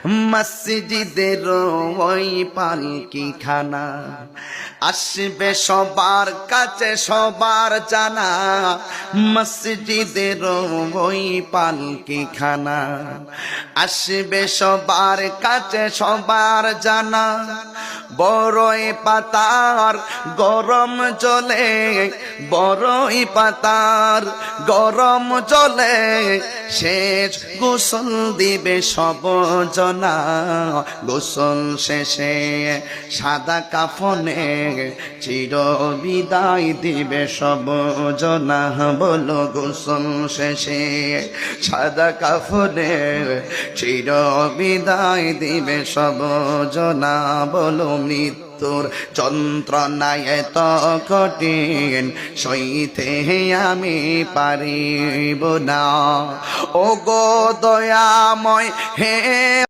মসজিদের ওই পালকি খানা আসবে সবার কাছে সবার জানা, মসজিদের ওই পালকি খানা আসবে সবার কাছে সবার জানা। বড়ই পাতার গরম জলে, বড়ই পাতার গরম জলে শেষ গোসল দিবে সব জনা। গোসল শেষে সাদা কাফনে চির বিদায় দিবে সব জনা। বলো গোসল শেষে সাদা কাফনে চির বিদায় দিবে সব জনা। বলো মৃত্যুর যন্ত্রণায় এত কঠিন সইতে আমি পারিব না। ও গো দয়াময় হে